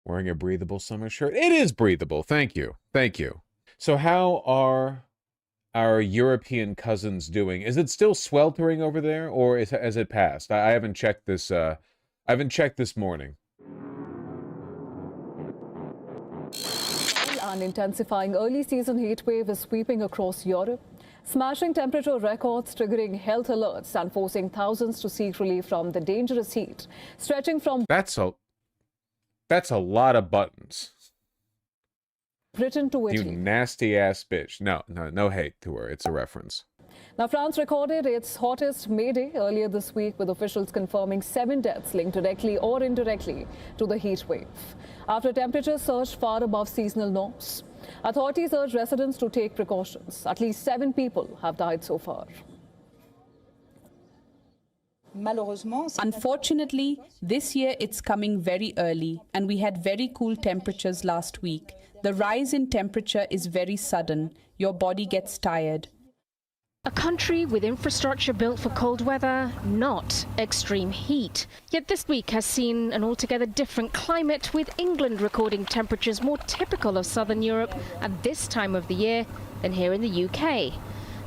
Wearing a breathable summer shirt. It is breathable. Thank you. Thank you. So how are our European cousins doing? Is it still sweltering over there, or has it passed? I haven't checked this. I haven't checked this morning. An intensifying early season heat wave is sweeping across Europe, smashing temperature records, triggering health alerts, and forcing thousands to seek relief from the dangerous heat, stretching from That's a lot of buttons. Britain to Italy. You nasty ass bitch. No hate to her. It's a reference. Now, France recorded its hottest May Day earlier this week, with officials confirming 7 deaths linked directly or indirectly to the heat wave. After temperatures surged far above seasonal norms, authorities urge residents to take precautions. At least 7 people have died so far. Unfortunately, this year it's coming very early, and we had very cool temperatures last week. The rise in temperature is very sudden. Your body gets tired. A country with infrastructure built for cold weather, not extreme heat. Yet this week has seen an altogether different climate, with England recording temperatures more typical of southern Europe at this time of the year than here in the UK.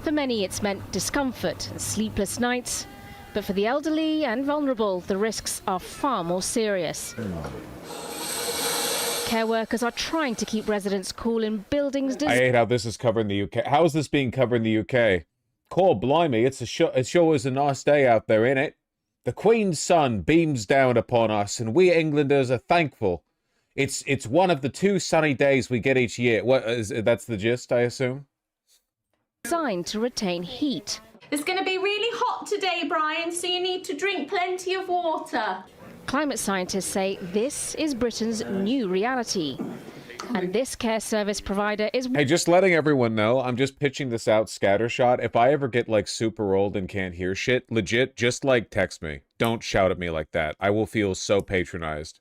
For many, it's meant discomfort and sleepless nights. But for the elderly and vulnerable, the risks are far more serious. Care workers are trying to keep residents cool in buildings. I hate how this is covered in the UK. How is this being covered in the UK? Call blimey, it sure is a nice day out there, innit? The Queen's sun beams down upon us, and we Englanders are thankful. It's one of the 2 sunny days we get each year. That's the gist, I assume? Designed to retain heat. It's going to be really hot today, Brian, so you need to drink plenty of water. Climate scientists say this is Britain's new reality. And this care service provider is... Hey, just letting everyone know, I'm just pitching this out scattershot. If I ever get, like, super old and can't hear shit, legit, just, like, text me. Don't shout at me like that. I will feel so patronized.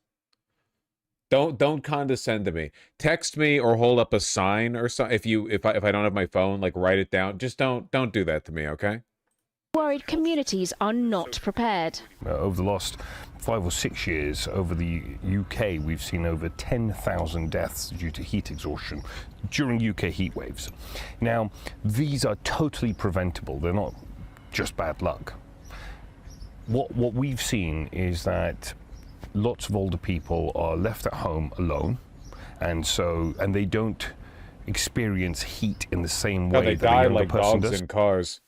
Don't condescend to me. Text me or hold up a sign or something. If I don't have my phone, like, write it down. Just don't do that to me, okay? Worried communities are not prepared. Over the last 5 or 6 years, over the UK, we've seen over 10,000 deaths due to heat exhaustion during UK heat waves. Now, these are totally preventable. They're not just bad luck. What we've seen is that lots of older people are left at home alone, and they don't experience heat in the same way they that a die younger like person dogs does. in cars.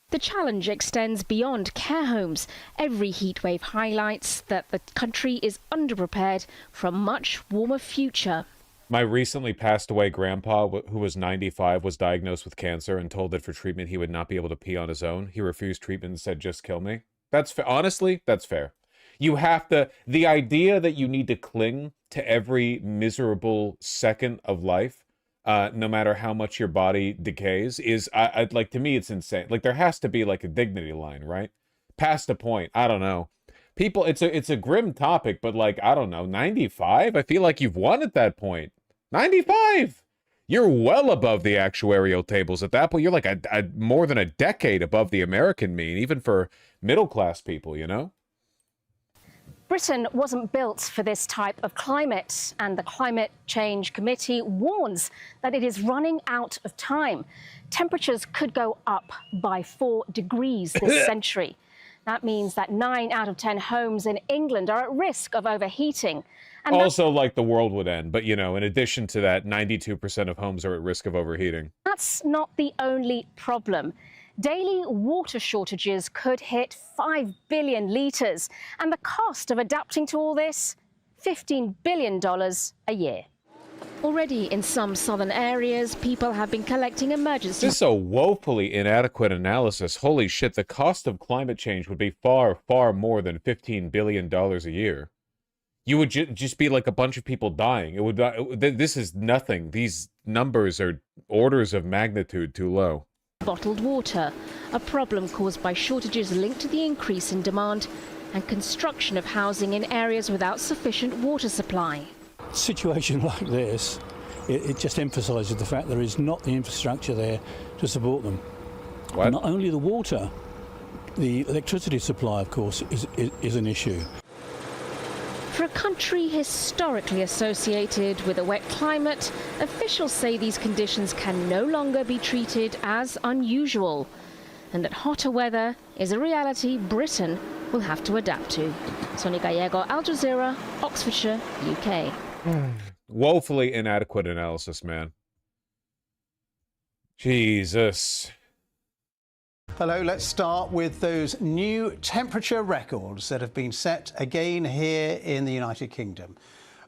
The challenge extends beyond care homes. Every heatwave highlights that the country is underprepared for a much warmer future. My recently passed away grandpa, who was 95, was diagnosed with cancer and told that for treatment he would not be able to pee on his own. He refused treatment and said, just kill me. That's fair. Honestly, that's fair. You have to... The idea that you need to cling to every miserable second of life, no matter how much your body decays, is, like, to me, it's insane. Like, there has to be, like, a dignity line, right? Past a point. I don't know. People, it's a grim topic, but, like, I don't know, 95? I feel like you've won at that point. 95! You're well above the actuarial tables at that point. You're like more than a decade above the American mean, even for middle-class people, you know? Britain wasn't built for this type of climate, and the Climate Change Committee warns that it is running out of time. Temperatures could go up by 4 degrees this century. That means that 9 out of 10 homes in England are at risk of overheating. And also, like, the world would end. But, you know, in addition to that, 92% of homes are at risk of overheating. That's not the only problem. Daily water shortages could hit 5 billion litres. And the cost of adapting to all this, $15 billion a year. Already in some southern areas, people have been collecting emergency... This is a woefully inadequate analysis. Holy shit, the cost of climate change would be far, far more than $15 billion a year. You would just be like a bunch of people dying. It would. This is nothing. These numbers are orders of magnitude too low. Bottled water, a problem caused by shortages linked to the increase in demand and construction of housing in areas without sufficient water supply. A situation like this, it just emphasises the fact there is not the infrastructure there to support them. What? Not only the water, the electricity supply, of course, is an issue. For a country historically associated with a wet climate, officials say these conditions can no longer be treated as unusual, and that hotter weather is a reality Britain will have to adapt to. Sonia Gallego, Al Jazeera, Oxfordshire, UK. Woefully inadequate analysis, man. Jesus. Hello, let's start with those new temperature records that have been set again here in the United Kingdom.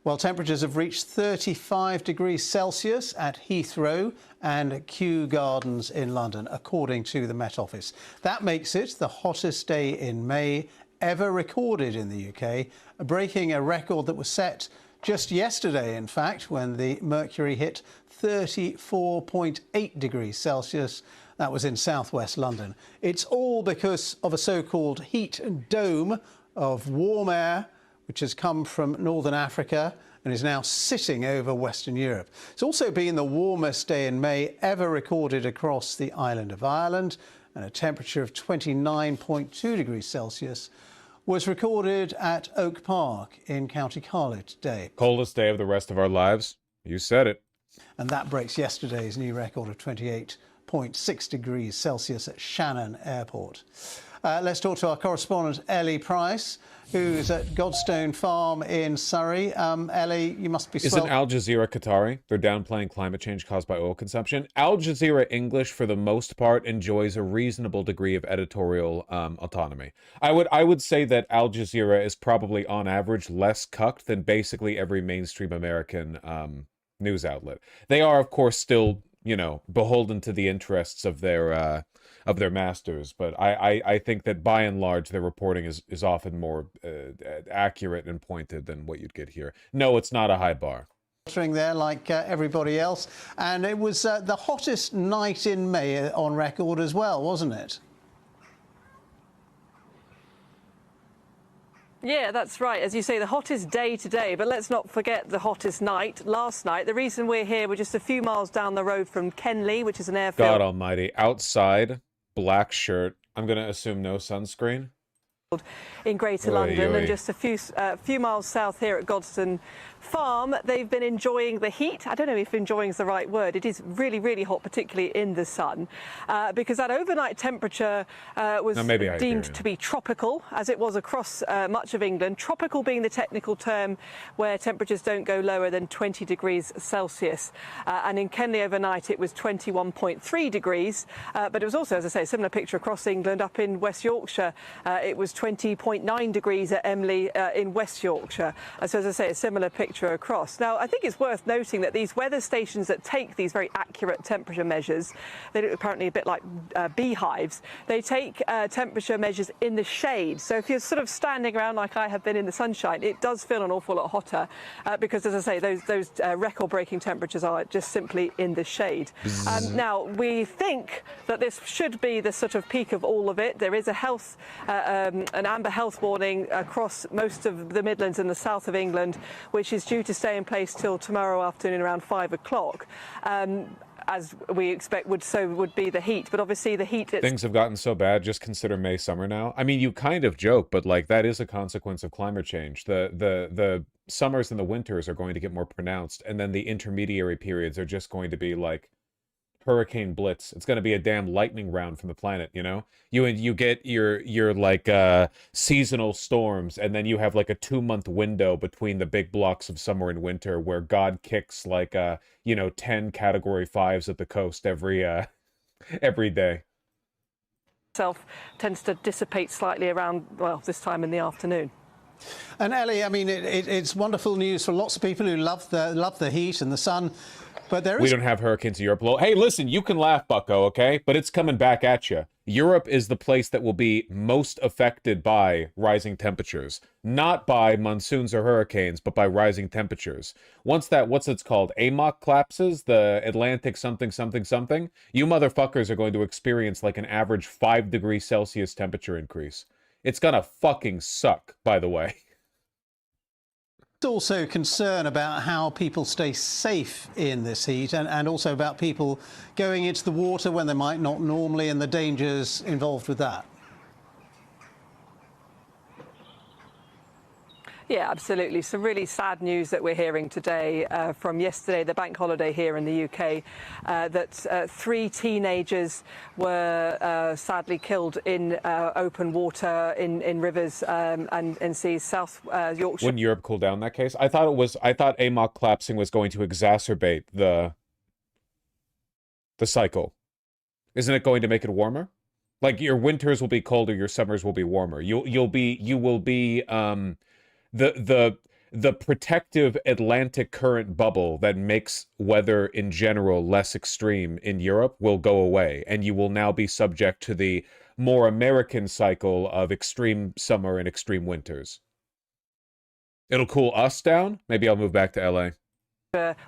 Well, temperatures have reached 35 degrees Celsius at Heathrow and Kew Gardens in London, according to the Met Office. That makes it the hottest day in May ever recorded in the UK, breaking a record that was set just yesterday, in fact, when the mercury hit 34.8 degrees Celsius. That was in southwest London. It's all because of a so-called heat dome of warm air, which has come from northern Africa and is now sitting over Western Europe. It's also been the warmest day in May ever recorded across the island of Ireland, and a temperature of 29.2 degrees Celsius was recorded at Oak Park in County Carlow today. Coldest day of the rest of our lives. You said it. And that breaks yesterday's new record of 28.6 degrees Celsius at Shannon Airport. Let's talk to our correspondent, Ellie Price, who's at Godstone Farm in Surrey. Ellie, you must be... Isn't Al Jazeera Qatari? They're downplaying climate change caused by oil consumption. Al Jazeera English, for the most part, enjoys a reasonable degree of editorial autonomy. I would say that Al Jazeera is probably, on average, less cucked than basically every mainstream American news outlet. They are, of course, still, you know, beholden to the interests of their masters, but I think that by and large their reporting is often more accurate and pointed than what you'd get here. No, it's not a high bar. There like everybody else, and it was the hottest night in May on record as well, wasn't it? Yeah, that's right. As you say, the hottest day today, but let's not forget the hottest night last night. The reason we're here, we're just a few miles down the road from Kenley, which is an airfield. God almighty. Outside, black shirt. I'm going to assume no sunscreen. In Greater London, and just a few miles south here at Godstone Farm, they've been enjoying the heat. I don't know if enjoying is the right word. It is really, really hot, particularly in the sun, because that overnight temperature was deemed to be tropical, as it was across much of England. Tropical being the technical term where temperatures don't go lower than 20 degrees Celsius. And in Kenley overnight, it was 21.3 degrees. But it was also, as I say, a similar picture across England. Up in West Yorkshire, it was 20.9 degrees at Emley in West Yorkshire. So, as I say, a similar picture across. Now, I think it's worth noting that these weather stations that take these very accurate temperature measures, they look apparently a bit like beehives, they take temperature measures in the shade. So if you're sort of standing around like I have been in the sunshine, it does feel an awful lot hotter because, as I say, those record-breaking temperatures are just simply in the shade. Now, we think that this should be the sort of peak of all of it. There is a an amber health warning across most of the Midlands and the south of England, which is due to stay in place till tomorrow afternoon around 5 o'clock. As we expect would be the heat, but obviously the heat... Things have gotten so bad, just consider May summer now. I mean, you kind of joke, but like that is a consequence of climate change. The summers and the winters are going to get more pronounced, and then the intermediary periods are just going to be like hurricane blitz. It's going to be a damn lightning round from the planet, you know? You get your like seasonal storms, and then you have like a 2-month window between the big blocks of summer and winter where God kicks like 10 category 5s at the coast every day. Itself tends to dissipate slightly around, well, this time in the afternoon. And Ellie, I mean, it's wonderful news for lots of people who love the heat and the sun. But we don't have hurricanes in Europe. Hey, listen, you can laugh, bucko, okay? But it's coming back at you. Europe is the place that will be most affected by rising temperatures. Not by monsoons or hurricanes, but by rising temperatures. Once that, what's it's called, AMOC collapses, the Atlantic something, you motherfuckers are going to experience like an average 5 degrees Celsius temperature increase. It's gonna fucking suck, by the way. There's also concern about how people stay safe in this heat, and also about people going into the water when they might not normally, and the dangers involved with that. Yeah, absolutely. Some really sad news that we're hearing today from yesterday, the bank holiday here in the UK, that 3 teenagers were sadly killed in open water in rivers and seas, South Yorkshire. Wouldn't Europe cool down that case? I thought AMOC collapsing was going to exacerbate the cycle. Isn't it going to make it warmer? Like, your winters will be colder, your summers will be warmer. You will be the protective Atlantic current bubble that makes weather in general less extreme in Europe will go away, and you will now be subject to the more American cycle of extreme summer and extreme winters. It'll cool us down. Maybe I'll move back to LA.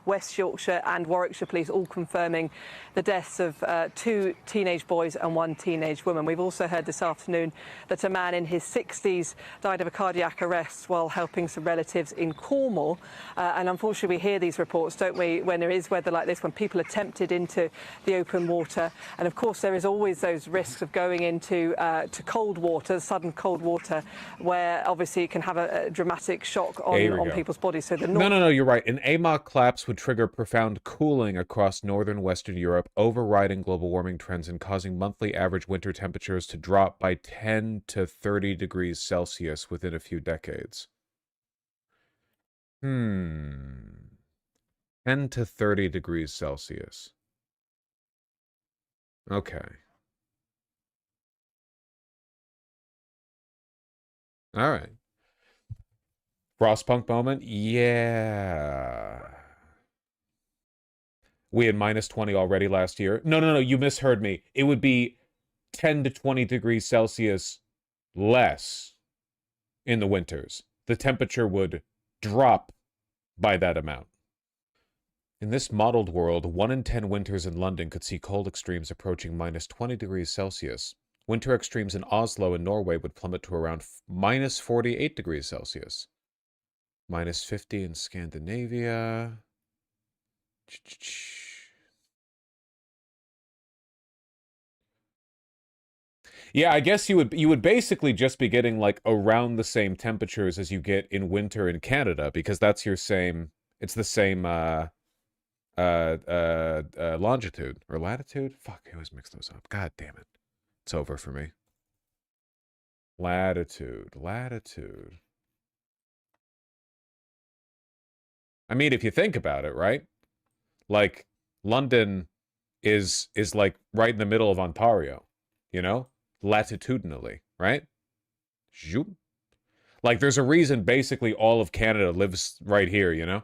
West Yorkshire and Warwickshire police all confirming the deaths of 2 teenage boys and 1 teenage woman. We've also heard this afternoon that a man in his 60s died of a cardiac arrest while helping some relatives in Cornwall. And unfortunately, we hear these reports, don't we, when there is weather like this, when people are tempted into the open water. And of course, there is always those risks of going into to cold water, sudden cold water, where obviously it can have a dramatic shock on people's bodies. So No, you're right. An AMOC collapse would trigger profound cooling across northern Western Europe, overriding global warming trends and causing monthly average winter temperatures to drop by 10 to 30 degrees Celsius within a few decades. 10 to 30 degrees Celsius. Okay. All right. Frostpunk moment? Yeah. We had minus 20 already last year. No, you misheard me. It would be 10 to 20 degrees Celsius less in the winters. The temperature would drop by that amount. In this modeled world, 1 in 10 winters in London could see cold extremes approaching minus 20 degrees Celsius. Winter extremes in Oslo and Norway would plummet to around minus 48 degrees Celsius. Minus 50 in Scandinavia. Yeah, I guess you would basically just be getting like around the same temperatures as you get in winter in Canada, because that's your same, it's the same longitude or latitude. Fuck, I always mix those up. God damn it. It's over for me. Latitude. I mean, if you think about it, right? Like, London is like right in the middle of Ontario, you know? Latitudinally, right? Zoop. Like, there's a reason basically all of Canada lives right here, you know?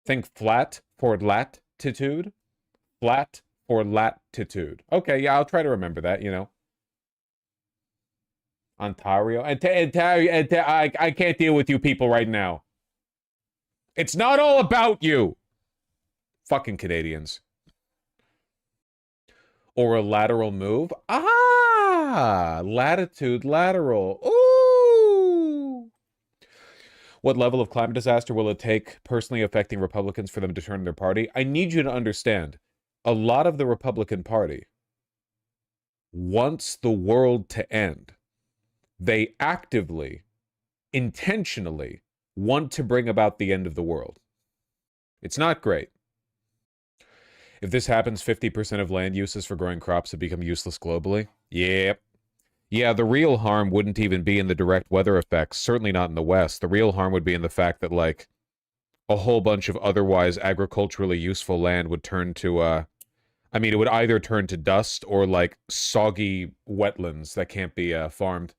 Think flat for latitude. Flat for latitude. Okay, yeah, I'll try to remember that, you know. Ontario. I can't deal with you people right now. It's not all about you. Fucking Canadians. Or a lateral move. Ah! Latitude, lateral. Ooh! What level of climate disaster will it take personally affecting Republicans for them to turn their party? I need you to understand, a lot of the Republican Party wants the world to end. They actively, intentionally want to bring about the end of the world. It's not great. If this happens, 50% of land uses for growing crops have become useless globally. Yep. Yeah, the real harm wouldn't even be in the direct weather effects, certainly not in the West. The real harm would be in the fact that, like, a whole bunch of otherwise agriculturally useful land would turn to, I mean, it would either turn to dust or, like, soggy wetlands that can't be farmed.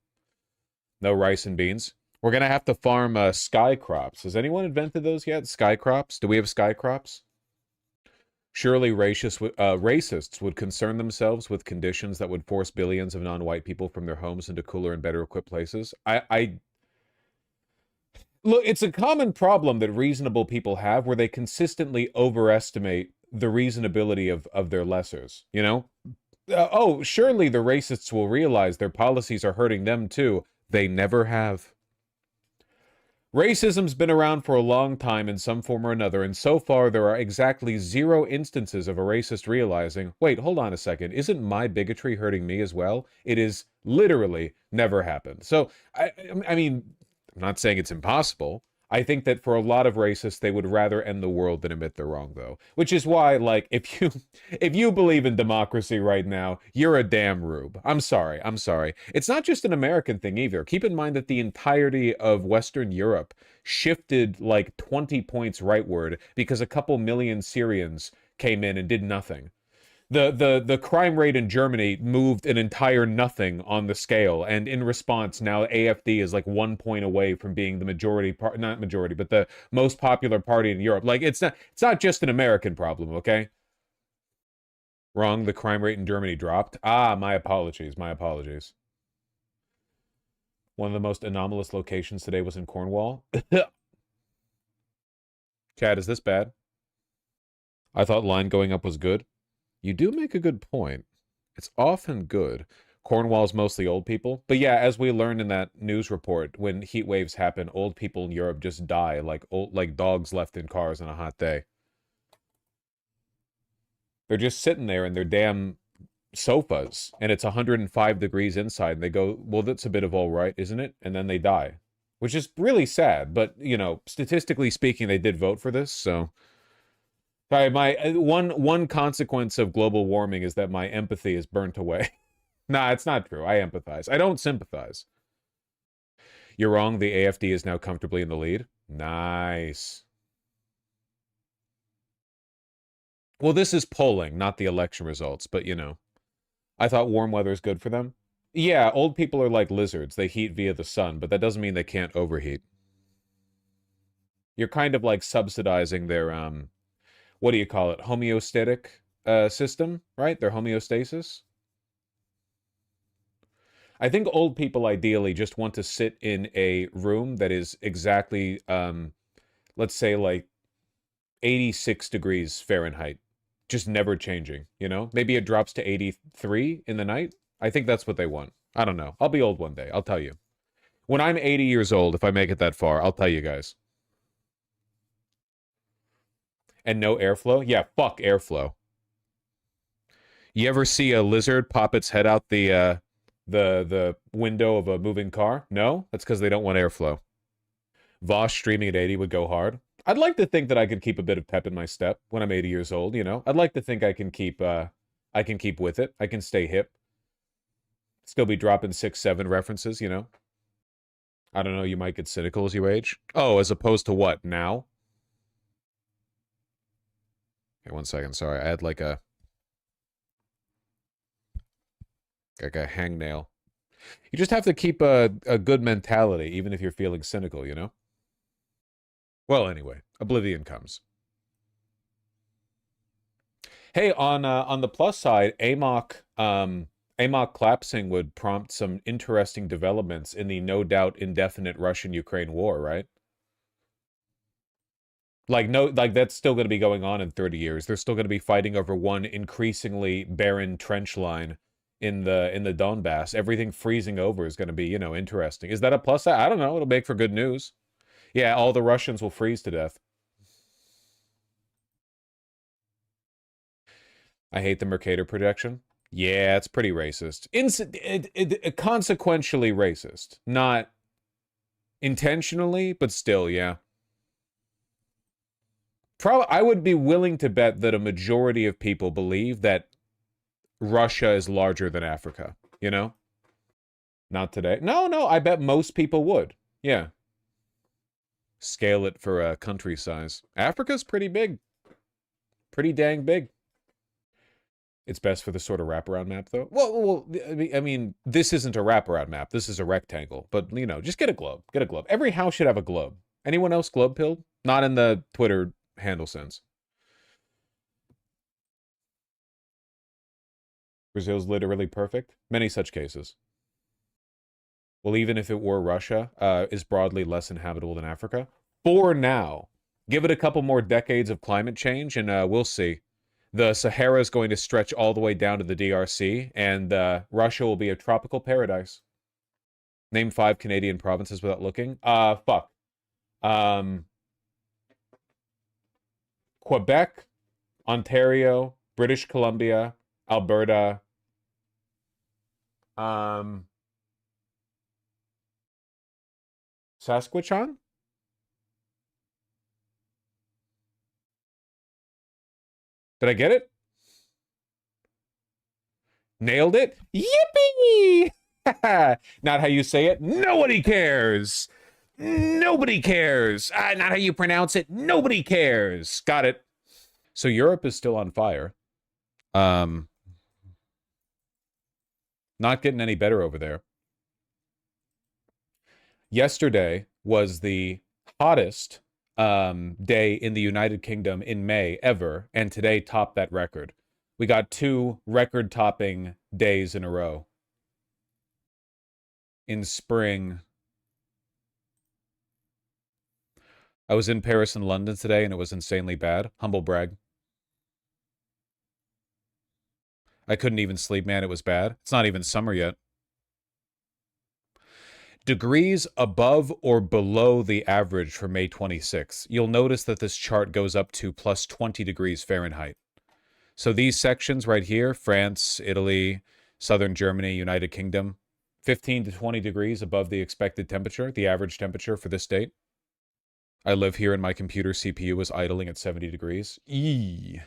No rice and beans. We're going to have to farm sky crops. Has anyone invented those yet? Sky crops? Do we have sky crops? Surely racists would concern themselves with conditions that would force billions of non-white people from their homes into cooler and better equipped places. Look, it's a common problem that reasonable people have where they consistently overestimate the reasonability of their lessers, you know? Oh, surely the racists will realize their policies are hurting them too. They never have. Racism's been around for a long time in some form or another, and so far there are exactly 0 instances of a racist realizing, wait, hold on a second, isn't my bigotry hurting me as well? It is literally never happened. So, I mean, I'm not saying it's impossible. I think that for a lot of racists, they would rather end the world than admit they're wrong, though. Which is why, like, if you believe in democracy right now, you're a damn rube. I'm sorry. I'm sorry. It's not just an American thing either. Keep in mind that the entirety of Western Europe shifted like 20 points rightward because a couple million Syrians came in and did nothing. The crime rate in Germany moved an entire nothing on the scale, and in response, now AfD is like 1 point away from being the not majority, but the most popular party in Europe. Like, it's not just an American problem, okay? Wrong, the crime rate in Germany dropped. Ah, my apologies, my apologies. One of the most anomalous locations today was in Cornwall. Chad, is this bad? I thought line going up was good. You do make a good point. It's often good. Cornwall's mostly old people. But yeah, as we learned in that news report, when heat waves happen, old people in Europe just die like dogs left in cars on a hot day. They're just sitting there in their damn sofas, and it's 105 degrees inside, and they go, well, that's a bit of all right, isn't it? And then they die, which is really sad. But, you know, statistically speaking, they did vote for this, so... Sorry, my one consequence of global warming is that my empathy is burnt away. Nah, it's not true. I empathize. I don't sympathize. You're wrong. The AfD is now comfortably in the lead. Nice. Well, this is polling, not the election results, but you know. I thought warm weather is good for them. Yeah, old people are like lizards. They heat via the sun, but that doesn't mean they can't overheat. You're kind of like subsidizing their, what do you call it? Homeostatic system, right? Their homeostasis. I think old people ideally just want to sit in a room that is exactly, let's say like 86 degrees Fahrenheit, just never changing, you know? Maybe it drops to 83 in the night. I think that's what they want. I don't know. I'll be old one day. I'll tell you. When I'm 80 years old, if I make it that far, I'll tell you guys. And no airflow? Yeah, fuck airflow. You ever see a lizard pop its head out the window of a moving car? No? That's because they don't want airflow. Vaush streaming at 80 would go hard. I'd like to think that I could keep a bit of pep in my step when I'm 80 years old, you know? I'd like to think I can keep with it. I can stay hip. Still be dropping 6-7 references, you know? I don't know, you might get cynical as you age. Oh, as opposed to what, now? Okay, 1 second. Sorry, I had like a hangnail. You just have to keep a good mentality, even if you're feeling cynical, you know? Well, anyway, Oblivion comes. Hey, on the plus side, AMOC collapsing would prompt some interesting developments in the no doubt indefinite Russian-Ukraine war, right? Like, no, like that's still going to be going on in 30 years. They're still going to be fighting over one increasingly barren trench line in the Donbass. Everything freezing over is going to be, you know, interesting. Is that a plus side? I don't know. It'll make for good news. Yeah, all the Russians will freeze to death. I hate the Mercator projection. Yeah, it's pretty racist. Consequentially racist. Not intentionally, but still, yeah. I would be willing to bet that a majority of people believe that Russia is larger than Africa, you know? Not today. No, I bet most people would. Yeah. Scale it for a country size. Africa's pretty big. Pretty dang big. It's best for the sort of wraparound map, though. Well, I mean, this isn't a wraparound map. This is a rectangle. But, you know, just get a globe. Get a globe. Every house should have a globe. Anyone else globe pilled? Not in the Twitter handle sense. Brazil's literally perfect. Many such cases. Well, even if it were Russia, is broadly less inhabitable than Africa. For now. Give it a couple more decades of climate change, and we'll see. The Sahara is going to stretch all the way down to the DRC, and Russia will be a tropical paradise. Name 5 Canadian provinces without looking. Fuck. Quebec, Ontario, British Columbia, Alberta, Saskatchewan? Did I get it? Nailed it? Yippee! Not how you say it. Nobody cares. Nobody cares. Not how you pronounce it. Nobody cares. Got it. So Europe is still on fire. Not getting any better over there. Yesterday was the hottest day in the United Kingdom in May ever, and today topped that record. We got 2 record-topping days in a row. In spring. I was in Paris and London today, and it was insanely bad. Humble brag. I couldn't even sleep, man. It was bad. It's not even summer yet. Degrees above or below the average for May 26th. You'll notice that this chart goes up to plus 20 degrees Fahrenheit. So these sections right here, France, Italy, southern Germany, United Kingdom, 15 to 20 degrees above the expected temperature, the average temperature for this date. I live here and my computer CPU is idling at 70 degrees. Eee.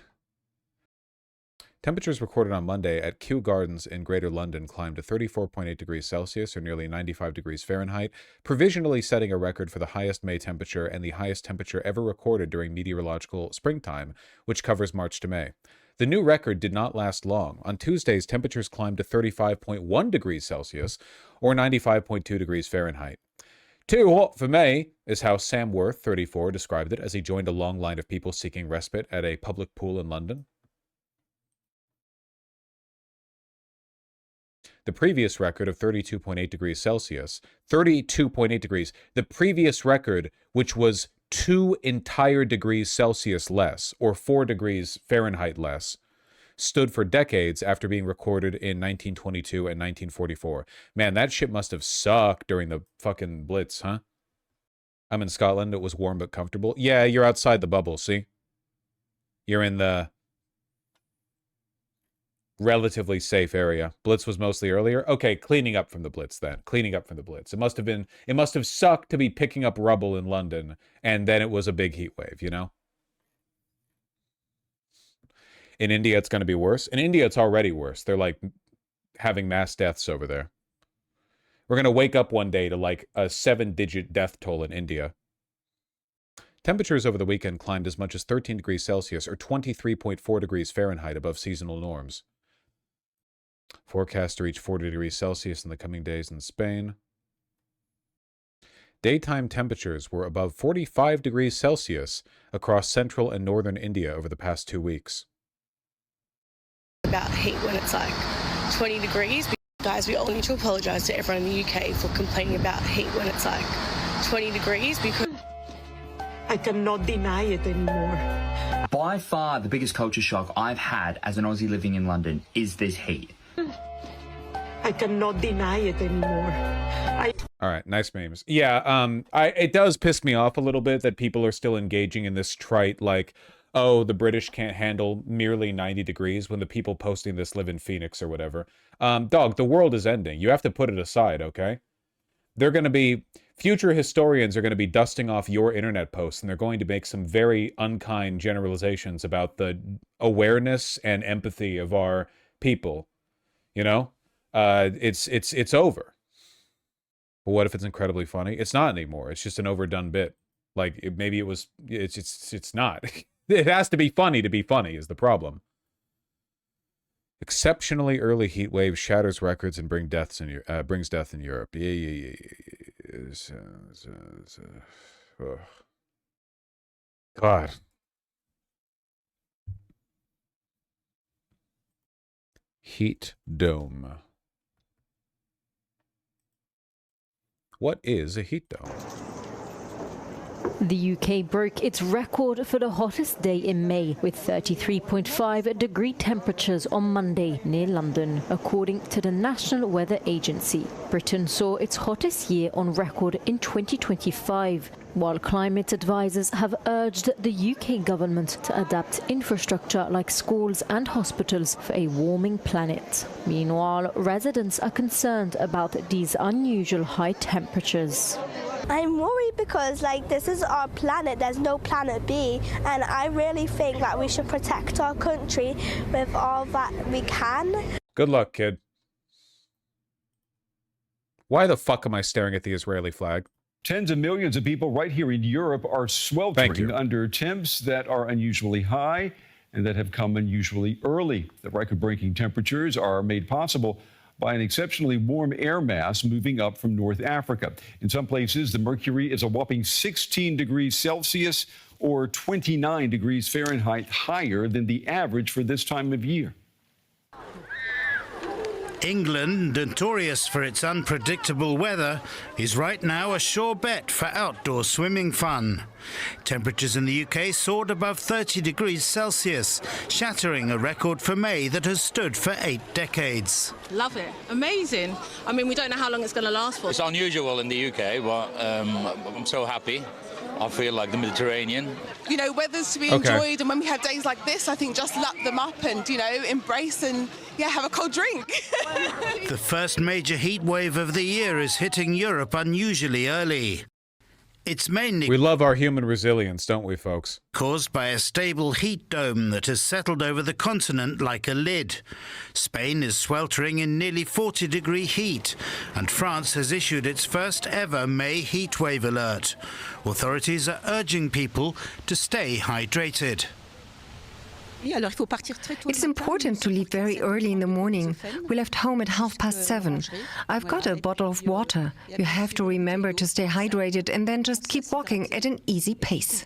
Temperatures recorded on Monday at Kew Gardens in Greater London climbed to 34.8 degrees Celsius, or nearly 95 degrees Fahrenheit, provisionally setting a record for the highest May temperature and the highest temperature ever recorded during meteorological springtime, which covers March to May. The new record did not last long. On Tuesdays, temperatures climbed to 35.1 degrees Celsius, or 95.2 degrees Fahrenheit. Too hot for me, is how Sam Worth, 34, described it as he joined a long line of people seeking respite at a public pool in London. The previous record of 32.8 degrees Celsius, 32.8 degrees, the previous record, which was 2 entire degrees Celsius less, or 4 degrees Fahrenheit less, stood for decades after being recorded in 1922 and 1944. Man, that shit must have sucked during the fucking Blitz, huh? I'm in Scotland. It was warm but comfortable. Yeah, you're outside the bubble, see? You're in the relatively safe area. Blitz was mostly earlier. Okay, cleaning up from the Blitz then. Cleaning up from the Blitz. It must have sucked to be picking up rubble in London, and then it was a big heat wave, you know? In India, it's going to be worse. In India, it's already worse. They're like having mass deaths over there. We're going to wake up one day to like a 7-digit death toll in India. Temperatures over the weekend climbed as much as 13 degrees Celsius or 23.4 degrees Fahrenheit above seasonal norms. Forecast to reach 40 degrees Celsius in the coming days in Spain. Daytime temperatures were above 45 degrees Celsius across central and northern India over the past 2 weeks. About heat when it's like 20 degrees. Guys, we all need to apologise to everyone in the UK for complaining about heat when it's like 20 degrees because I cannot deny it anymore. By far, the biggest culture shock I've had as an Aussie living in London is this heat. I cannot deny it anymore. All right, nice memes. Yeah, it does piss me off a little bit that people are still engaging in this trite, like, oh, the British can't handle merely 90 degrees when the people posting this live in Phoenix or whatever. Dog, the world is ending. You have to put it aside, okay? They're going to be... Future historians are going to be dusting off your internet posts, and they're going to make some very unkind generalizations about the awareness and empathy of our people. You know? It's over. But what if it's incredibly funny? It's not anymore. It's just an overdone bit. Like, maybe it was... It's not. It has to be funny is the problem. Exceptionally early heat wave shatters records and brings death in Europe. Yeah. God. Heat dome. What is a heat dome? The UK broke its record for the hottest day in May with 33.5-degree temperatures on Monday near London, according to the National Weather Agency. Britain saw its hottest year on record in 2025, while climate advisors have urged the UK government to adapt infrastructure like schools and hospitals for a warming planet. Meanwhile, residents are concerned about these unusual high temperatures. I'm worried because, this is our planet, there's no planet B, and I really think that we should protect our country with all that we can. Good luck, kid. Why the fuck am I staring at the Israeli flag? Tens of millions of people right here in Europe are sweltering under temps that are unusually high and that have come unusually early. The record-breaking temperatures are made possible by an exceptionally warm air mass moving up from North Africa. In some places, the mercury is a whopping 16 degrees Celsius or 29 degrees Fahrenheit higher than the average for this time of year. England, notorious for its unpredictable weather, is right now a sure bet for outdoor swimming fun. Temperatures in the UK soared above 30 degrees Celsius, shattering a record for May that has stood for 8 decades. Love it. Amazing. I mean, we don't know how long it's going to last for. It's unusual in the UK, but I'm so happy. I feel like the Mediterranean. You know, weather's to be enjoyed, and when we have days like this, I think just lap them up and, embrace and, have a cold drink. The first major heat wave of the year is hitting Europe unusually early. It's mainly... We love our human resilience, don't we, folks? ...caused by a stable heat dome that has settled over the continent like a lid. Spain is sweltering in nearly 40-degree heat, and France has issued its first ever May heatwave alert. Authorities are urging people to stay hydrated. It's important to leave very early in the morning. We left home at 7:30. I've got a bottle of water. You have to remember to stay hydrated and then just keep walking at an easy pace.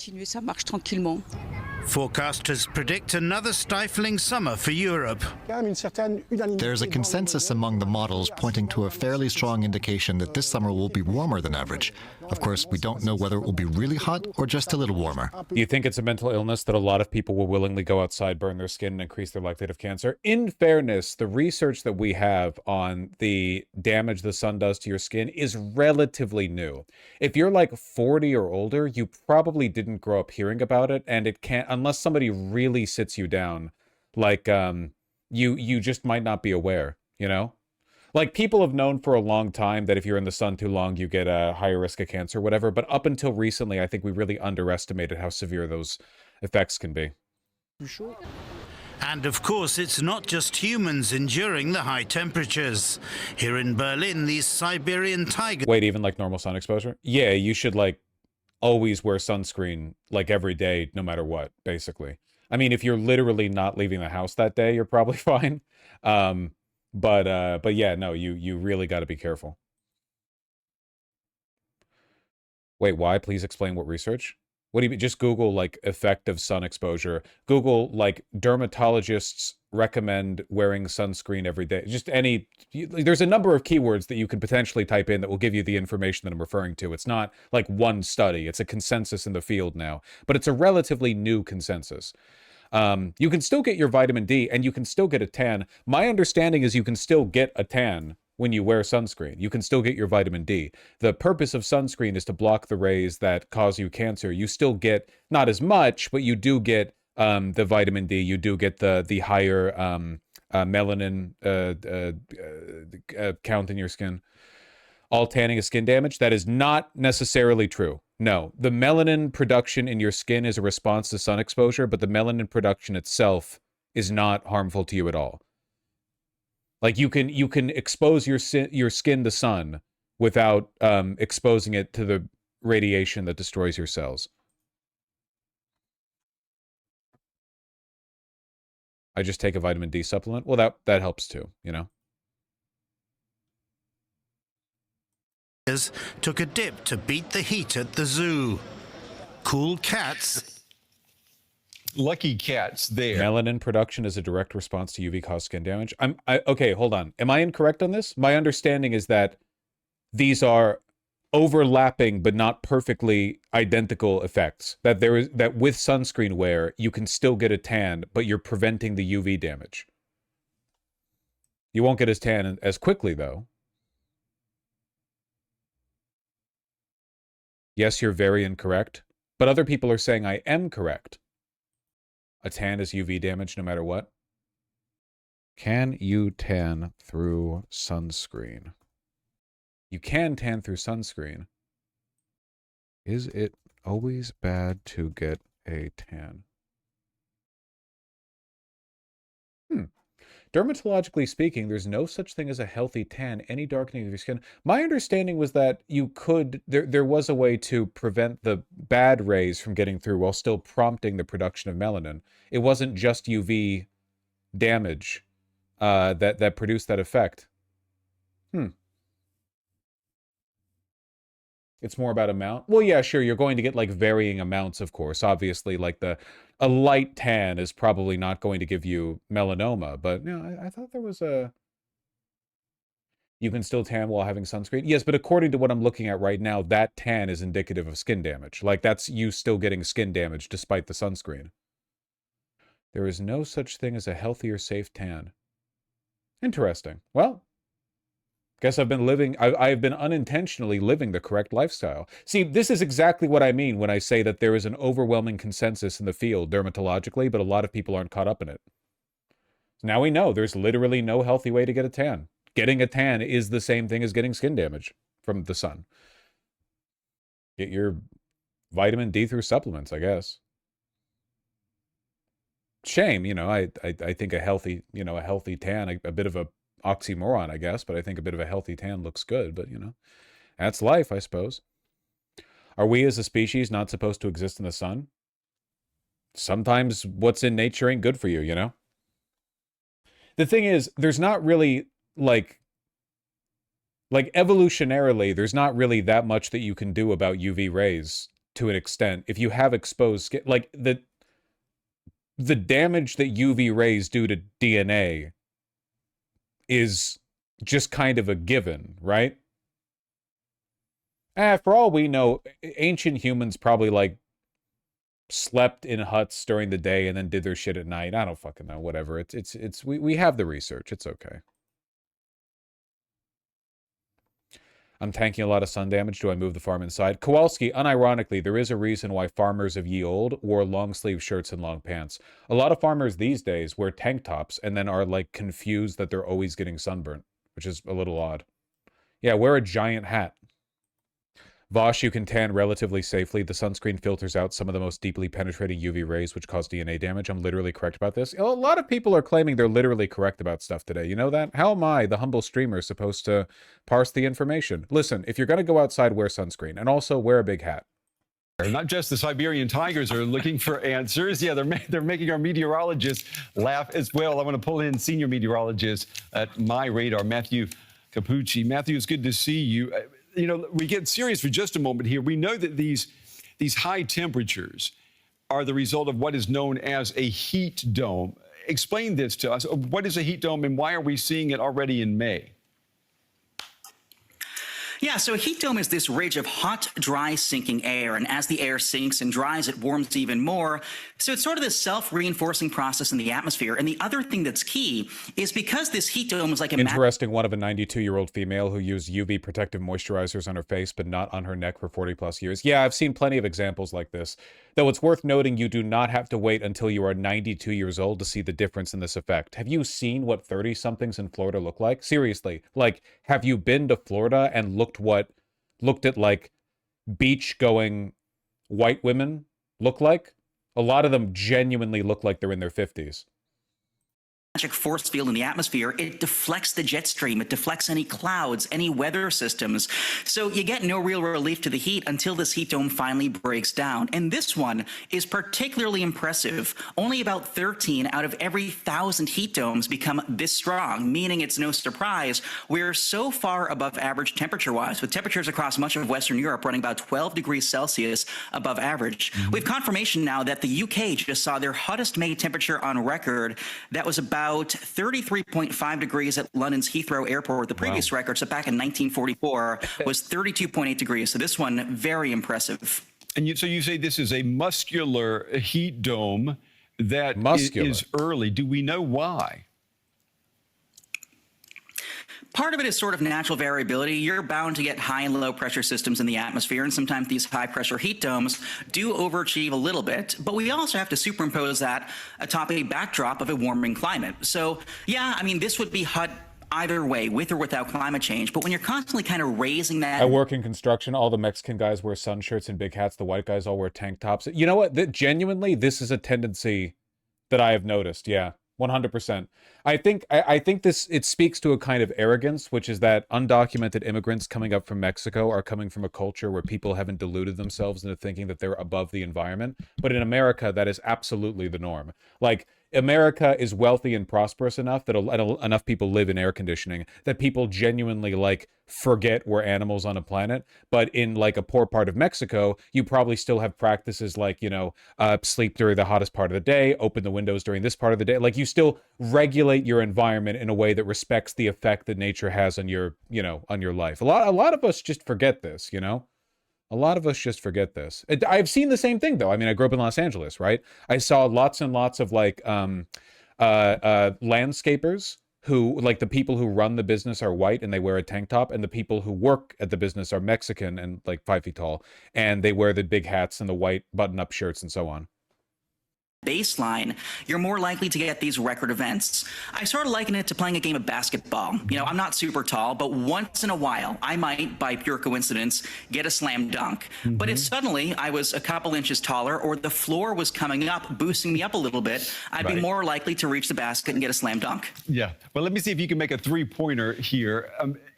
Forecasters predict another stifling summer for Europe. There's a consensus among the models pointing to a fairly strong indication that this summer will be warmer than average. Of course, we don't know whether it will be really hot or just a little warmer. Do you think it's a mental illness that a lot of people will willingly go outside, burn their skin, and increase their likelihood of cancer? In fairness, the research that we have on the damage the sun does to your skin is relatively new. If you're like 40 or older, you probably didn't grow up hearing about it, and it can't, unless somebody really sits you down, like you just might not be aware, Like, people have known for a long time that if you're in the sun too long, you get a higher risk of cancer, whatever. But up until recently, I think we really underestimated how severe those effects can be. And of course, it's not just humans enduring the high temperatures. Here in Berlin, these Siberian tigers... Wait, even like normal sun exposure? Yeah, you should always wear sunscreen every day, no matter what, basically. I mean, if you're literally not leaving the house that day, you're probably fine. But yeah, no, you really got to be careful. Wait, why? Please explain what research? What do you mean? Just Google effect of sun exposure. Google dermatologists recommend wearing sunscreen every day. Just there's a number of keywords that you could potentially type in that will give you the information that I'm referring to. It's not one study. It's a consensus in the field now, but it's a relatively new consensus. You can still get your vitamin D and you can still get a tan. My understanding is you can still get a tan when you wear sunscreen. You can still get your vitamin D. The purpose of sunscreen is to block the rays that cause you cancer. You still get, not as much, but you do get the vitamin D. You do get the higher melanin count in your skin. All tanning is skin damage. That is not necessarily true. No, the melanin production in your skin is a response to sun exposure, but the melanin production itself is not harmful to you at all. You can expose your skin to sun without exposing it to the radiation that destroys your cells. I just take a vitamin D supplement. Well, that helps too, Took a dip to beat the heat at the zoo. Cool cats. Lucky cats there. Melanin production is a direct response to UV-caused skin damage. Okay, hold on. Am I incorrect on this? My understanding is that these are overlapping but not perfectly identical effects. That with sunscreen wear, you can still get a tan, but you're preventing the UV damage. You won't get as tan as quickly, though. Yes, you're very incorrect, but other people are saying I am correct. A tan is UV damage no matter what. Can you tan through sunscreen? You can tan through sunscreen. Is it always bad to get a tan? Dermatologically speaking, there's no such thing as a healthy tan, any darkening of your skin. My understanding was that you could, there was a way to prevent the bad rays from getting through while still prompting the production of melanin. It wasn't just UV damage that produced that effect. It's more about amount. Well, yeah, sure. You're going to get like varying amounts, of course. Obviously, like a light tan is probably not going to give you melanoma, but you know, I thought there was a. You can still tan while having sunscreen. Yes, but according to what I'm looking at right now, that tan is indicative of skin damage. Like that's you still getting skin damage despite the sunscreen. There is no such thing as a healthy or safe tan. Interesting. Well, guess I've been unintentionally living the correct lifestyle. See, this is exactly what I mean when I say that there is an overwhelming consensus in the field dermatologically, but a lot of people aren't caught up in it. Now we know there's literally no healthy way to get a tan. Getting a tan is the same thing as getting skin damage from the sun. Get your vitamin D through supplements, I guess. Shame, you know, I think a healthy tan, a bit of a oxymoron, I guess, but I think a bit of a healthy tan looks good, but you know, that's life, I suppose. Are we as a species not supposed to exist in the sun? Sometimes what's in nature ain't good for you, you know? The thing is, there's not really, like evolutionarily, there's not really that much that you can do about UV rays to an extent. If you have exposed skin, like the damage that UV rays do to DNA is just kind of a given, right? For all we know, ancient humans probably like slept in huts during the day and then did their shit at night. I don't fucking know, whatever. We have the research. It's okay. I'm tanking a lot of sun damage. Do I move the farm inside? Kowalski, unironically, there is a reason why farmers of ye old wore long sleeve shirts and long pants. A lot of farmers these days wear tank tops and then are like confused that they're always getting sunburnt, which is a little odd. Yeah, wear a giant hat. Vaush, you can tan relatively safely. The sunscreen filters out some of the most deeply penetrating UV rays, which cause DNA damage. I'm literally correct about this. A lot of people are claiming they're literally correct about stuff today. You know that? How am I, the humble streamer, supposed to parse the information? Listen, if you're going to go outside, wear sunscreen. And also wear a big hat. Not just the Siberian tigers are looking for answers. Yeah, they're making our meteorologists laugh as well. I want to pull in senior meteorologist at my radar, Matthew Capucci. Matthew, it's good to see you. You know, we get serious for just a moment here. We know that these high temperatures are the result of what is known as a heat dome. Explain this to us. What is a heat dome and why are we seeing it already in May? Yeah, so a heat dome is this ridge of hot, dry, sinking air. And as the air sinks and dries, it warms even more. So it's sort of this self-reinforcing process in the atmosphere. And the other thing that's key is because this heat dome is like a... Interesting one of a 92-year-old female who used UV protective moisturizers on her face, but not on her neck for 40-plus years. Yeah, I've seen plenty of examples like this. Though it's worth noting you do not have to wait until you are 92 years old to see the difference in this effect. Have you seen what 30-somethings in Florida look like? Seriously, like, have you been to Florida and looked at like beach-going white women look like? A lot of them genuinely look like they're in their 50s. Magic force field in the atmosphere, it deflects the jet stream, it deflects any clouds, any weather systems. So you get no real relief to the heat until this heat dome finally breaks down. And this one is particularly impressive. Only about 13 out of every 1,000 heat domes become this strong, meaning it's no surprise we're so far above average temperature-wise, with temperatures across much of Western Europe running about 12 degrees Celsius above average. We have confirmation now that the UK just saw their hottest May temperature on record. That was about about 33.5 degrees at London's Heathrow Airport. The previous record, so back in 1944, was 32.8 degrees. So this one, very impressive. And so you say this is a muscular heat dome that is early. Do we know why? Part of it is sort of natural variability. You're bound to get high and low pressure systems in the atmosphere, and sometimes these high pressure heat domes do overachieve a little bit. But we also have to superimpose that atop a backdrop of a warming climate. So, yeah, I mean, this would be hot either way, with or without climate change. But when you're constantly kind of raising that... I work in construction. All the Mexican guys wear sun shirts and big hats. The white guys all wear tank tops. You know what? Genuinely, this is a tendency that I have noticed. Yeah, 100%. I think this, it speaks to a kind of arrogance, which is that undocumented immigrants coming up from Mexico are coming from a culture where people haven't deluded themselves into thinking that they're above the environment. But in America, that is absolutely the norm. Like, America is wealthy and prosperous enough that enough people live in air conditioning that people genuinely like forget we're animals on a planet. But in like a poor part of Mexico, you probably still have practices like, you know, sleep during the hottest part of the day, open the windows during this part of the day. Like, you still regulate your environment in a way that respects the effect that nature has on your, you know, on your life. A lot of us just forget this, you know? A lot of us just forget this. I've seen the same thing, though. I mean, I grew up in Los Angeles, right? I saw lots and lots of, like, landscapers who, like, the people who run the business are white and they wear a tank top, and the people who work at the business are Mexican and, like, 5 feet tall, and they wear the big hats and the white button-up shirts and so on. Baseline, you're more likely to get these record events. I sort of liken it to playing a game of basketball. You know, I'm not super tall, but once in a while, I might, by pure coincidence, get a slam dunk. But if suddenly I was a couple inches taller, or the floor was coming up, boosting me up a little bit, I'd be more likely to reach the basket and get a slam dunk. Yeah. Well, let me see if you can make a three-pointer here.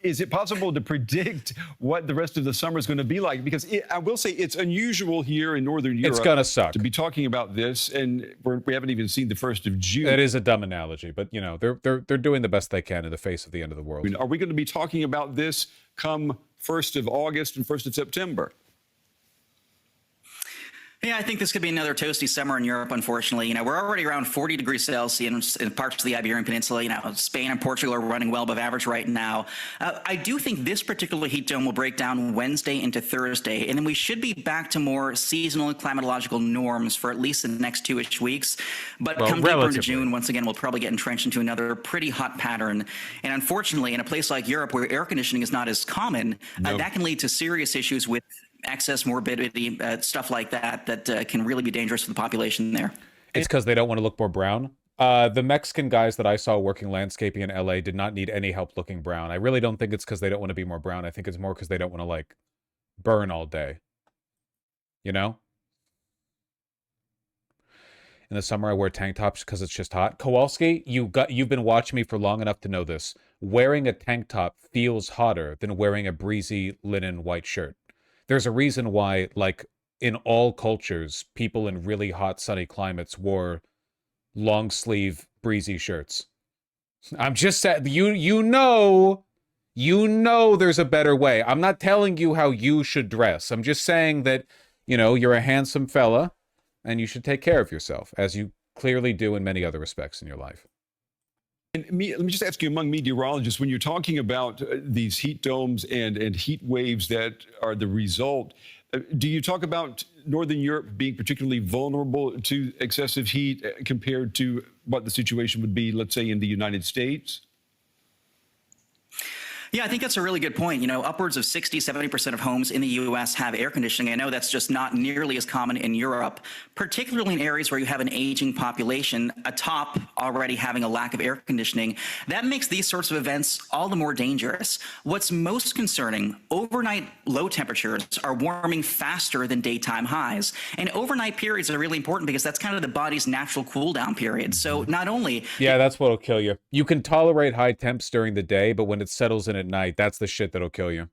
Is it possible to predict what the rest of the summer is going to be like? Because I will say it's unusual here in Northern Europe. It's going to suck. To be talking about this, and we haven't even seen the 1st of June. It is a dumb analogy, but, you know, they're doing the best they can in the face of the end of the world. I mean, are we going to be talking about this come 1st of August and 1st of September? Yeah, I think this could be another toasty summer in Europe, unfortunately. You know, we're already around 40 degrees Celsius in parts of the Iberian Peninsula. You know, Spain and Portugal are running well above average right now. I do think this particular heat dome will break down Wednesday into Thursday, and then we should be back to more seasonal and climatological norms for at least the next 2-ish weeks. But come deeper into June, once again, we'll probably get entrenched into another pretty hot pattern. And unfortunately, in a place like Europe where air conditioning is not as common, that can lead to serious issues with excess morbidity, stuff like that can really be dangerous for the population there. It's because they don't want to look more brown. The Mexican guys that I saw working landscaping in LA did not need any help looking brown. I really don't think it's because they don't want to be more brown. I think it's more because they don't want to, like, burn all day. You know? In the summer, I wear tank tops because it's just hot. Kowalski, you've been watching me for long enough to know this. Wearing a tank top feels hotter than wearing a breezy linen white shirt. There's a reason why, like, in all cultures, people in really hot, sunny climates wore long-sleeve, breezy shirts. I'm just saying, you know there's a better way. I'm not telling you how you should dress. I'm just saying that, you know, you're a handsome fella, and you should take care of yourself, as you clearly do in many other respects in your life. And let me just ask you, among meteorologists, when you're talking about these heat domes and heat waves that are the result, do you talk about Northern Europe being particularly vulnerable to excessive heat compared to what the situation would be, let's say, in the United States? Yeah, I think that's a really good point. You know, upwards of 60-70% of homes in the U.S. have air conditioning. I know that's just not nearly as common in Europe, particularly in areas where you have an aging population, atop already having a lack of air conditioning. That makes these sorts of events all the more dangerous. What's most concerning, overnight low temperatures are warming faster than daytime highs. And overnight periods are really important because that's kind of the body's natural cool down period. So not only... Yeah, that's what'll kill you. You can tolerate high temps during the day, but when it settles in at night, that's the shit that'll kill you.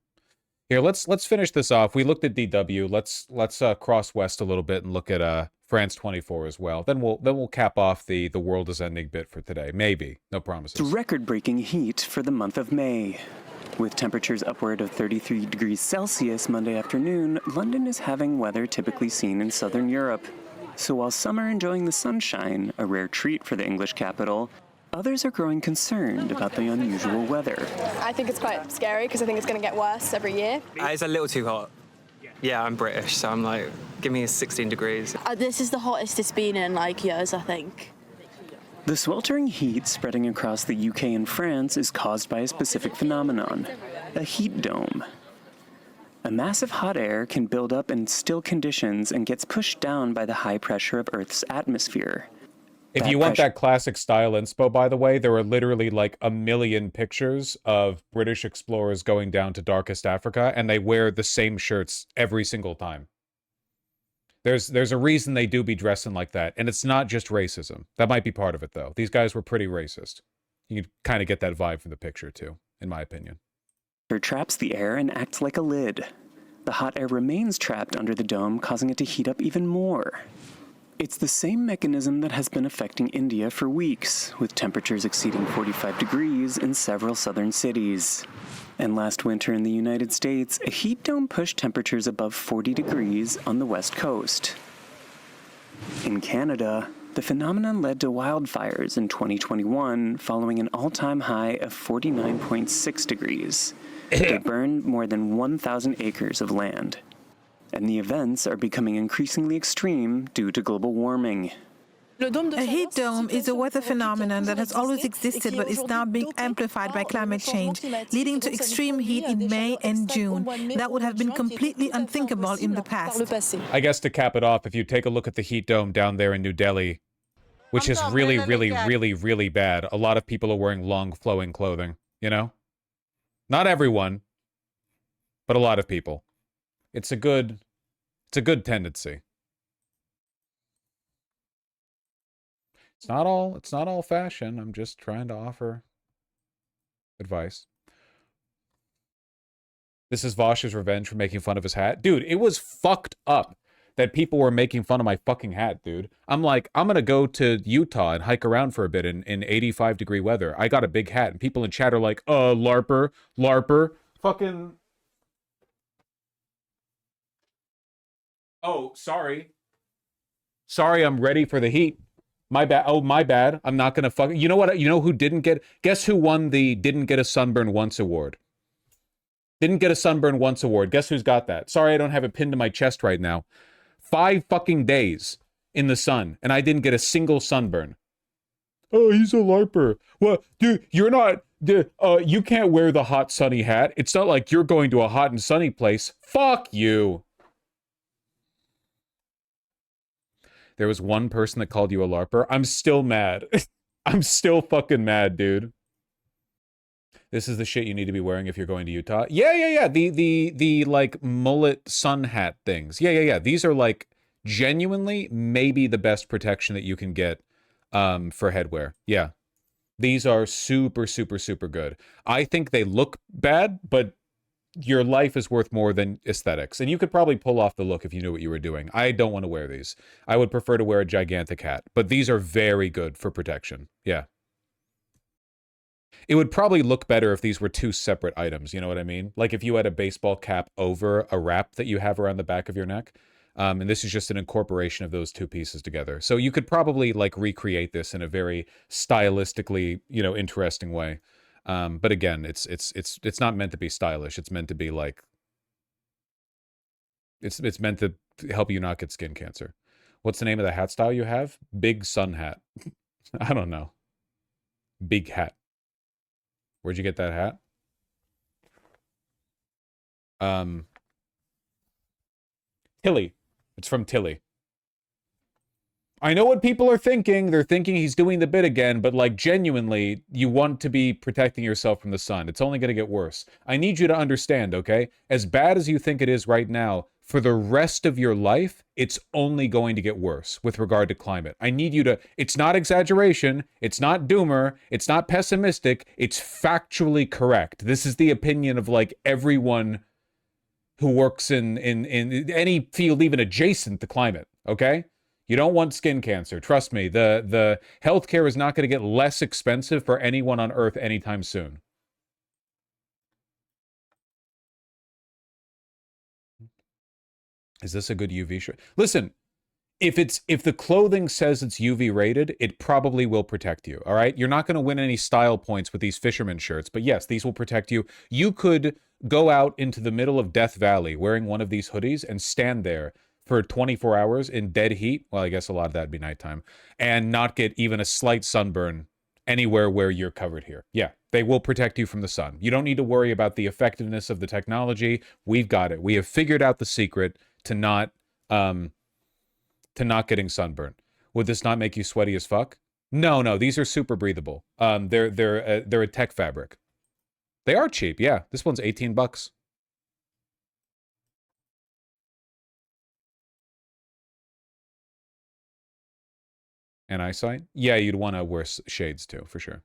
Here, let's finish this off. We looked at DW. Let's cross west a little bit and look at France 24 as well. Then we'll cap off the world is ending bit for today. Maybe, no promises. It's record-breaking heat for the month of May. With temperatures upward of 33 degrees Celsius Monday afternoon, London is having weather typically seen in southern Europe. So while some are enjoying the sunshine, a rare treat for the English capital, Others are growing concerned about the unusual weather. I think it's quite scary because I think it's going to get worse every year. It's a little too hot. Yeah, I'm British, so I'm like, give me 16 degrees. This is the hottest it's been in like years, I think. The sweltering heat spreading across the UK and France is caused by a specific phenomenon, a heat dome. A massive hot air can build up in still conditions and gets pushed down by the high pressure of Earth's atmosphere. If you want that classic style inspo, by the way, there are literally like a million pictures of British explorers going down to darkest Africa, and they wear the same shirts every single time. There's a reason they do be dressing like that, and it's not just racism. That might be part of it, though. These guys were pretty racist. You can kind of get that vibe from the picture, too, in my opinion. It traps the air and acts like a lid. The hot air remains trapped under the dome, causing it to heat up even more. It's the same mechanism that has been affecting India for weeks, with temperatures exceeding 45 degrees in several southern cities. And last winter in the United States, a heat dome pushed temperatures above 40 degrees on the west coast. In Canada, the phenomenon led to wildfires in 2021, following an all-time high of 49.6 degrees. They burned more than 1,000 acres of land. And the events are becoming increasingly extreme due to global warming. A heat dome is a weather phenomenon that has always existed but is now being amplified by climate change, leading to extreme heat in May and June. That would have been completely unthinkable in the past. I guess to cap it off, if you take a look at the heat dome down there in New Delhi, which is really, really, really, really bad, a lot of people are wearing long flowing clothing, you know? Not everyone, but a lot of people. It's a good tendency. It's not all fashion. I'm just trying to offer advice. This is Vaush's revenge for making fun of his hat. Dude, it was fucked up that people were making fun of my fucking hat, dude. I'm like, I'm gonna go to Utah and hike around for a bit in 85-degree weather. I got a big hat, and people in chat are like, LARPer, fucking... Oh, sorry. Sorry, I'm ready for the heat. My bad. Oh, my bad. I'm not gonna fucking... You know what? You know who didn't get... Guess who won the Didn't Get a Sunburn Once award? Didn't Get a Sunburn Once award. Guess who's got that? Sorry, I don't have it pinned to my chest right now. 5 fucking days in the sun, and I didn't get a single sunburn. Oh, he's a LARPer. Well, dude, you're not... you can't wear the hot, sunny hat. It's not like you're going to a hot and sunny place. Fuck you. There was one person that called you a LARPer. I'm still mad. I'm still fucking mad, dude. This is the shit you need to be wearing if you're going to Utah. Yeah. The like mullet sun hat things. Yeah. These are like genuinely maybe the best protection that you can get for headwear. Yeah. These are super, super, super good. I think they look bad, but your life is worth more than aesthetics. And you could probably pull off the look if you knew what you were doing. I don't want to wear these. I would prefer to wear a gigantic hat. But these are very good for protection. Yeah. It would probably look better if these were 2 separate items. You know what I mean? Like if you had a baseball cap over a wrap that you have around the back of your neck. And this is just an incorporation of those 2 pieces together. So you could probably like recreate this in a very stylistically, you know, interesting way. But again, it's not meant to be stylish. It's meant to be like, it's meant to help you not get skin cancer. What's the name of the hat style you have? Big sun hat. I don't know. Big hat. Where'd you get that hat? Tilly. It's from Tilly. I know what people are thinking. They're thinking he's doing the bit again, but like genuinely, you want to be protecting yourself from the sun. It's only going to get worse. I need you to understand, okay? As bad as you think it is right now, for the rest of your life, it's only going to get worse with regard to climate. I need you to... It's not exaggeration. It's not doomer. It's not pessimistic. It's factually correct. This is the opinion of like everyone who works in any field even adjacent to climate, okay? You don't want skin cancer. Trust me, the healthcare is not going to get less expensive for anyone on Earth anytime soon. Is this a good UV shot? Listen, if the clothing says it's UV rated, it probably will protect you. All right, you're not going to win any style points with these fisherman shirts, but yes, these will protect you. You could go out into the middle of Death Valley wearing one of these hoodies and stand there for 24 hours in dead heat. Well, I guess a lot of that'd be nighttime, and not get even a slight sunburn anywhere where you're covered here. Yeah, they will protect you from the sun. You don't need to worry about the effectiveness of the technology. We've got it. We have figured out the secret to not getting sunburned. Would this not make you sweaty as fuck? No, these are super breathable. They're a tech fabric. They are cheap, yeah. This one's $18. And eyesight? Yeah, you'd want to wear shades too, for sure.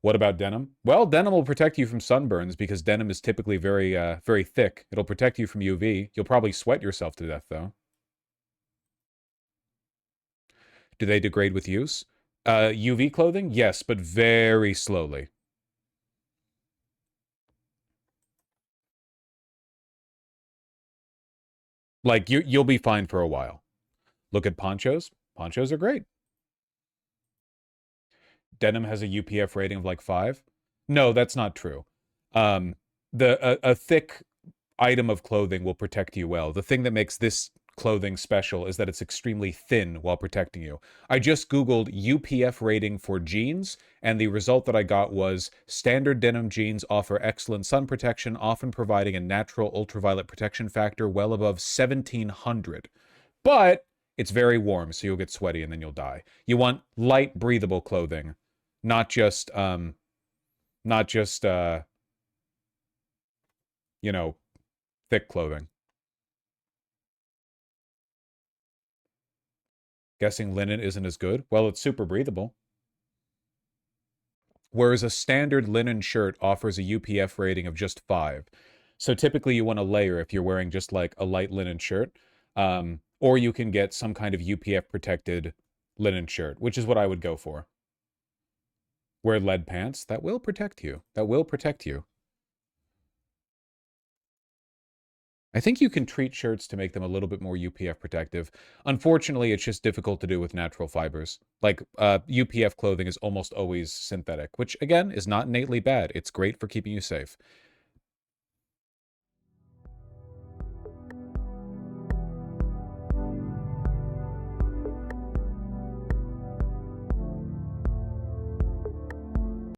What about denim? Well, denim will protect you from sunburns because denim is typically very, very thick. It'll protect you from UV. You'll probably sweat yourself to death, though. Do they degrade with use? UV clothing? Yes, but very slowly. Like, you'll be fine for a while. Look at ponchos. Ponchos are great. Denim has a UPF rating of like 5. No, that's not true. A thick item of clothing will protect you well. The thing that makes this clothing special is that it's extremely thin while protecting you. I just Googled UPF rating for jeans, and the result that I got was standard denim jeans offer excellent sun protection, often providing a natural ultraviolet protection factor well above 1700. But it's very warm, so you'll get sweaty and then you'll die. You want light, breathable clothing, not just you know, thick clothing. Guessing linen isn't as good? Well, it's super breathable. Whereas a standard linen shirt offers a UPF rating of just 5. So typically you want to layer if you're wearing just like a light linen shirt. Or you can get some kind of UPF protected linen shirt, which is what I would go for. Wear lead pants. That will protect you. That will protect you. I think you can treat shirts to make them a little bit more UPF protective. Unfortunately, it's just difficult to do with natural fibers. Like, UPF clothing is almost always synthetic, which, again, is not innately bad. It's great for keeping you safe.